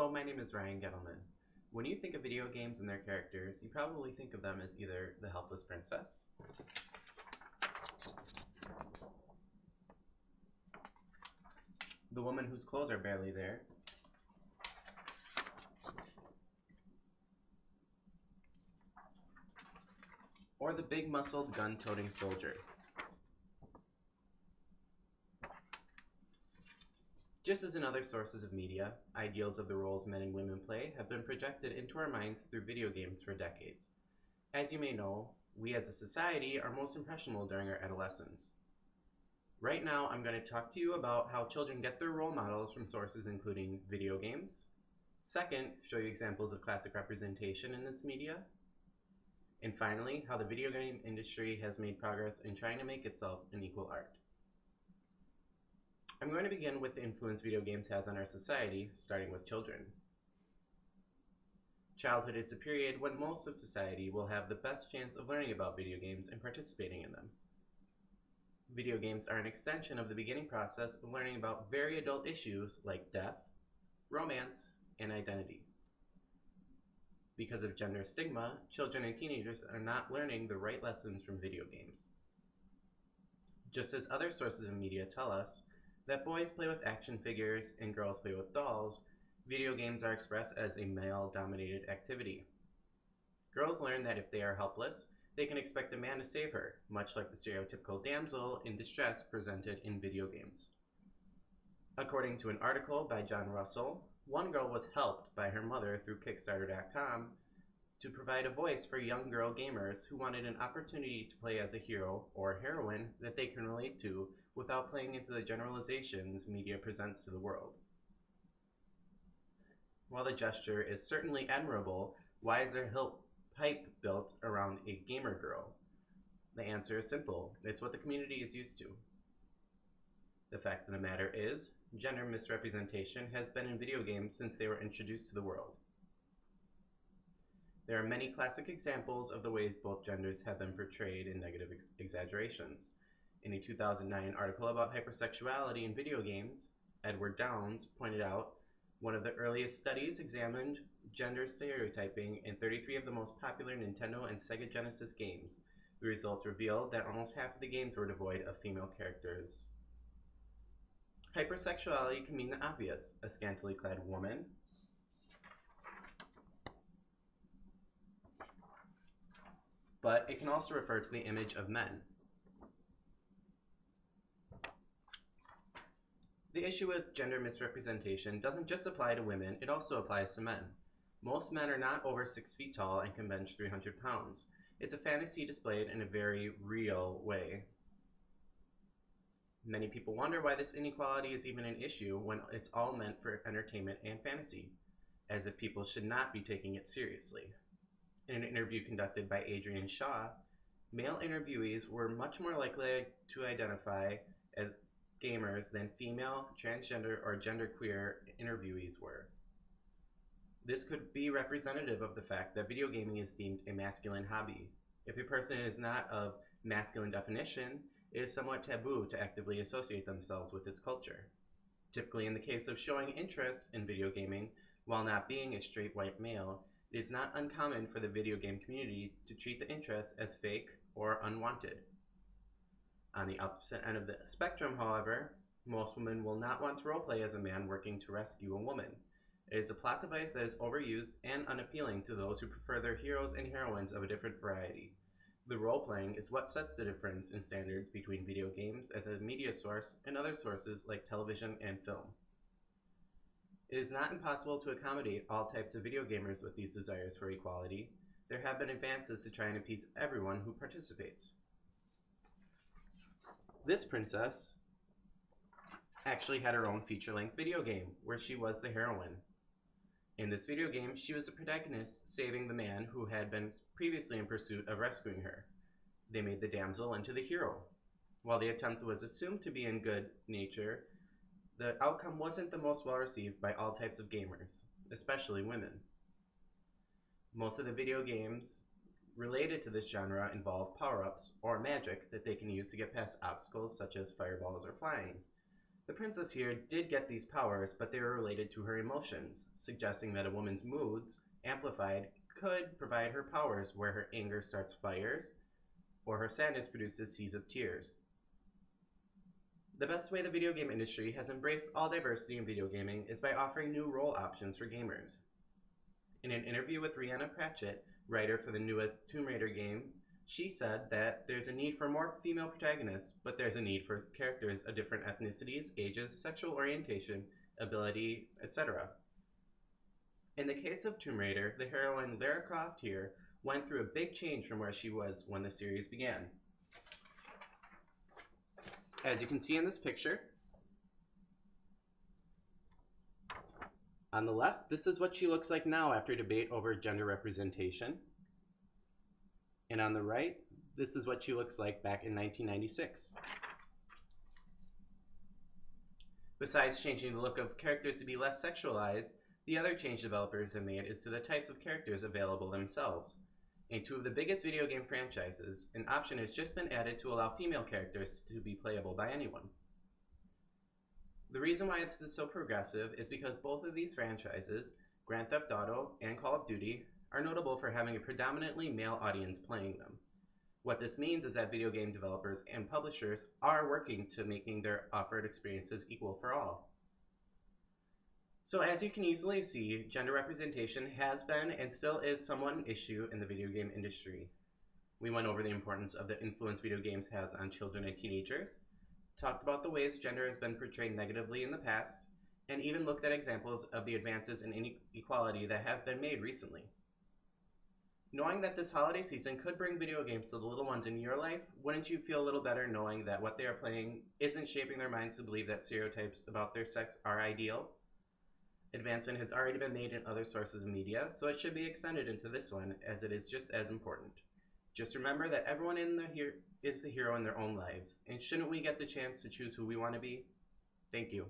Hello, my name is Ryan Gettleman. When you think of video games and their characters, you probably think of them as either the helpless princess, the woman whose clothes are barely there, or the big muscled gun-toting soldier. Just as in other sources of media, ideals of the roles men and women play have been projected into our minds through video games for decades. As you may know, we as a society are most impressionable during our adolescence. Right now, I'm going to talk to you about how children get their role models from sources including video games. Second, show you examples of classic representation in this media. And finally, how the video game industry has made progress in trying to make itself an equal art. I'm going to begin with the influence video games has on our society, starting with children. Childhood is the period when most of society will have the best chance of learning about video games and participating in them. Video games are an extension of the beginning process of learning about very adult issues like death, romance, and identity. Because of gender stigma, children and teenagers are not learning the right lessons from video games. Just as other sources of media tell us that boys play with action figures and girls play with dolls, video games are expressed as a male-dominated activity. Girls learn that if they are helpless, they can expect a man to save her, much like the stereotypical damsel in distress presented in video games. According to an article by John Russell, one girl was helped by her mother through Kickstarter.com to provide a voice for young girl gamers who wanted an opportunity to play as a hero or heroine that they can relate to without playing into the generalizations media presents to the world. While the gesture is certainly admirable, why is there hype built around a gamer girl? The answer is simple. It's what the community is used to. The fact of the matter is, gender misrepresentation has been in video games since they were introduced to the world. There are many classic examples of the ways both genders have been portrayed in negative exaggerations. In a 2009 article about hypersexuality in video games, Edward Downes pointed out one of the earliest studies examined gender stereotyping in 33 of the most popular Nintendo and Sega Genesis games. The results revealed that almost half of the games were devoid of female characters. Hypersexuality can mean the obvious: a scantily clad woman, but it can also refer to the image of men. The issue with gender misrepresentation doesn't just apply to women, it also applies to men. Most men are not over 6 feet tall and can bench 300 pounds. It's a fantasy displayed in a very real way. Many people wonder why this inequality is even an issue when it's all meant for entertainment and fantasy, as if people should not be taking it seriously. In an interview conducted by Adrian Shaw, male interviewees were much more likely to identify as gamers than female, transgender, or genderqueer interviewees were. This could be representative of the fact that video gaming is deemed a masculine hobby. If a person is not of masculine definition, it is somewhat taboo to actively associate themselves with its culture. Typically, in the case of showing interest in video gaming, while not being a straight white male, it is not uncommon for the video game community to treat the interest as fake or unwanted. On the opposite end of the spectrum, however, most women will not want to roleplay as a man working to rescue a woman. It is a plot device that is overused and unappealing to those who prefer their heroes and heroines of a different variety. The role-playing is what sets the difference in standards between video games as a media source and other sources like television and film. It is not impossible to accommodate all types of video gamers with these desires for equality. There have been advances to try and appease everyone who participates. This princess actually had her own feature-length video game where she was the heroine. In this video game, she was the protagonist saving the man who had been previously in pursuit of rescuing her. They made the damsel into the hero. While the attempt was assumed to be in good nature, the outcome wasn't the most well received by all types of gamers, especially women. Most of the video games related to this genre involve power-ups or magic that they can use to get past obstacles such as fireballs or flying. The princess here did get these powers, but they were related to her emotions, suggesting that a woman's moods, amplified, could provide her powers where her anger starts fires or her sadness produces seas of tears. The best way the video game industry has embraced all diversity in video gaming is by offering new role options for gamers. In an interview with Rhianna Pratchett, writer for the newest Tomb Raider game, she said that there's a need for more female protagonists, but there's a need for characters of different ethnicities, ages, sexual orientation, ability, etc. In the case of Tomb Raider, the heroine Lara Croft here went through a big change from where she was when the series began. As you can see in this picture, on the left, this is what she looks like now after debate over gender representation. And on the right, this is what she looks like back in 1996. Besides changing the look of characters to be less sexualized, the other change developers have made is to the types of characters available themselves. In two of the biggest video game franchises, an option has just been added to allow female characters to be playable by anyone. The reason why this is so progressive is because both of these franchises, Grand Theft Auto and Call of Duty, are notable for having a predominantly male audience playing them. What this means is that video game developers and publishers are working to making their offered experiences equal for all. So as you can easily see, gender representation has been and still is somewhat an issue in the video game industry. We went over the importance of the influence video games has on children and teenagers, talked about the ways gender has been portrayed negatively in the past, and even looked at examples of the advances in inequality that have been made recently. Knowing that this holiday season could bring video games to the little ones in your life, wouldn't you feel a little better knowing that what they are playing isn't shaping their minds to believe that stereotypes about their sex are ideal? Advancement has already been made in other sources of media, so it should be extended into this one, as it is just as important. Just remember that everyone is the hero in their own lives, and shouldn't we get the chance to choose who we want to be? Thank you.